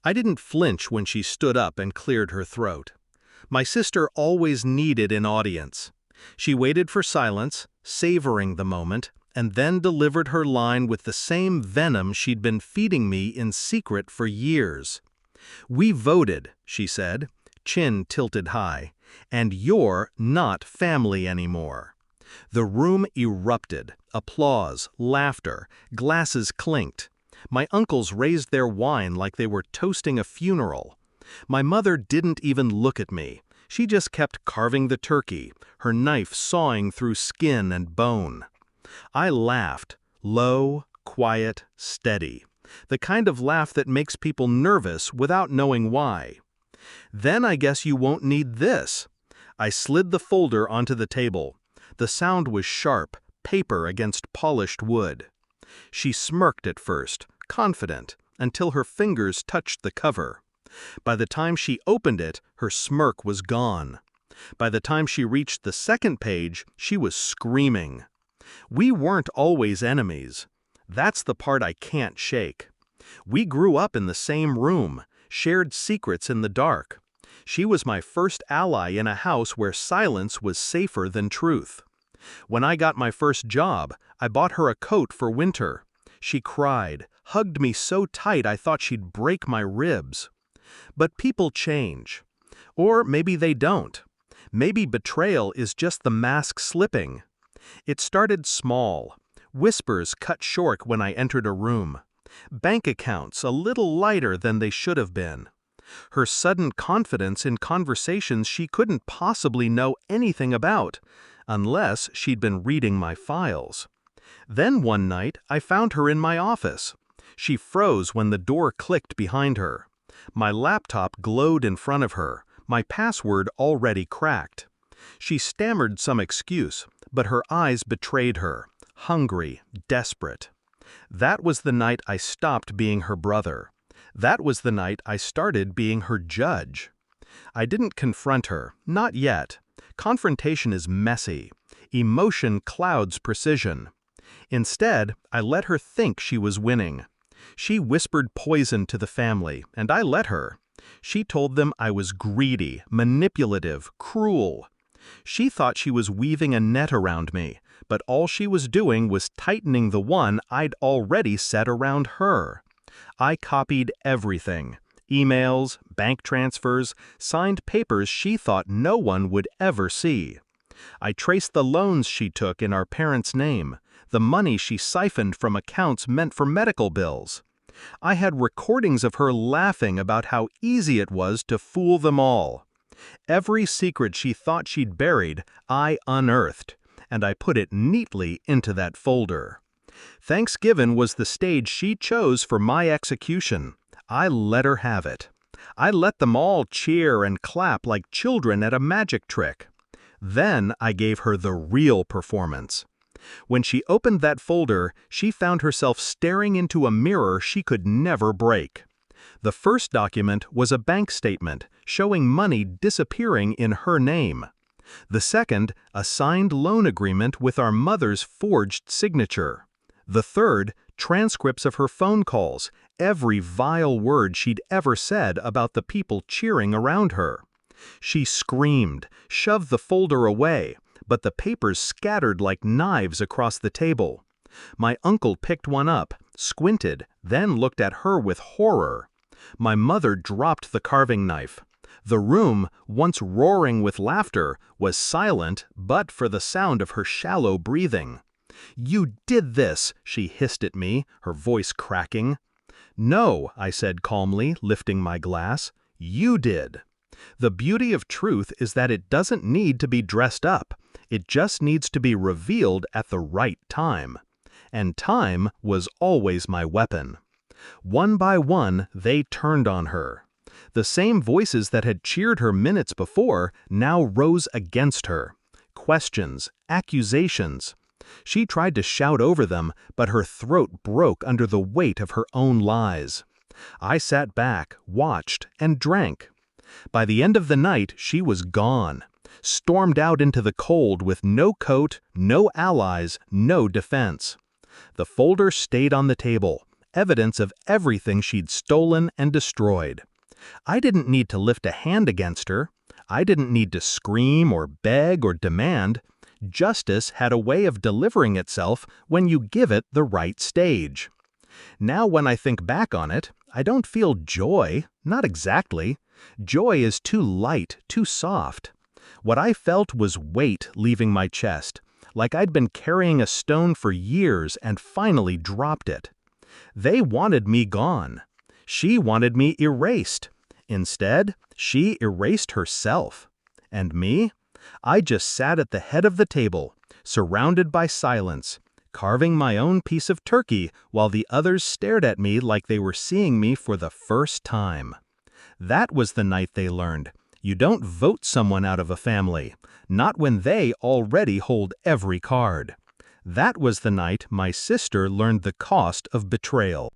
I didn't flinch when she stood up and cleared her throat. My sister always needed an audience. She waited for silence, savoring the moment, and then delivered her line with the same venom she'd been feeding me in secret for years. "We voted," she said, chin tilted high, "and you're not family anymore." The room erupted. Applause, laughter, glasses clinked. My uncles raised their wine like they were toasting a funeral. My mother didn't even look at me. She just kept carving the turkey, her knife sawing through skin and bone. I laughed, low, quiet, steady. The kind of laugh that makes people nervous without knowing why. "Then I guess you won't need this." I slid the folder onto the table. The sound was sharp, paper against polished wood. She smirked at first, confident, until her fingers touched the cover. By the time she opened it, her smirk was gone. By the time she reached the second page, she was screaming. We weren't always enemies. That's the part I can't shake. We grew up in the same room, shared secrets in the dark. She was my first ally in a house where silence was safer than truth. When I got my first job, I bought her a coat for winter. She cried, hugged me so tight I thought she'd break my ribs. But people change. Or maybe they don't. Maybe betrayal is just the mask slipping. It started small. Whispers cut short when I entered a room. Bank accounts a little lighter than they should have been. Her sudden confidence in conversations she couldn't possibly know anything about, unless she'd been reading my files. Then one night I found her in my office. She froze when the door clicked behind her. My laptop glowed in front of her, my password already cracked. She stammered some excuse, but her eyes betrayed her, hungry, desperate. That was the night I stopped being her brother. That was the night I started being her judge. I didn't confront her, not yet. Confrontation is messy. Emotion clouds precision. Instead, I let her think she was winning. She whispered poison to the family, and I let her. She told them I was greedy, manipulative, cruel. She thought she was weaving a net around me, but all she was doing was tightening the one I'd already set around her. I copied everything. Emails, bank transfers, signed papers she thought no one would ever see. I traced the loans she took in our parents' name, the money she siphoned from accounts meant for medical bills. I had recordings of her laughing about how easy it was to fool them all. Every secret she thought she'd buried, I unearthed, and I put it neatly into that folder. Thanksgiving was the stage she chose for my execution. I let her have it. I let them all cheer and clap like children at a magic trick. Then I gave her the real performance. When she opened that folder, she found herself staring into a mirror she could never break. The first document was a bank statement showing money disappearing in her name. The second, a signed loan agreement with our mother's forged signature. The third, transcripts of her phone calls, every vile word she'd ever said about the people cheering around her. She screamed, shoved the folder away, but the papers scattered like knives across the table. My uncle picked one up, squinted, then looked at her with horror. My mother dropped the carving knife. The room, once roaring with laughter, was silent but for the sound of her shallow breathing. "You did this," she hissed at me, her voice cracking. "No," I said calmly, lifting my glass. "You did." The beauty of truth is that it doesn't need to be dressed up. It just needs to be revealed at the right time. And time was always my weapon. One by one, they turned on her. The same voices that had cheered her minutes before now rose against her. Questions, accusations. She tried to shout over them, but her throat broke under the weight of her own lies. I sat back, watched, and drank. By the end of the night, she was gone. Stormed out into the cold with no coat, no allies, no defense. The folder stayed on the table, evidence of everything she'd stolen and destroyed. I didn't need to lift a hand against her. I didn't need to scream or beg or demand. Justice had a way of delivering itself when you give it the right stage. Now when I think back on it, I don't feel joy, not exactly. Joy is too light, too soft. What I felt was weight leaving my chest, like I'd been carrying a stone for years and finally dropped it. They wanted me gone. She wanted me erased. Instead, she erased herself. And me? I just sat at the head of the table, surrounded by silence, carving my own piece of turkey while the others stared at me like they were seeing me for the first time. That was the night they learned. You don't vote someone out of a family, not when they already hold every card. That was the night my sister learned the cost of betrayal.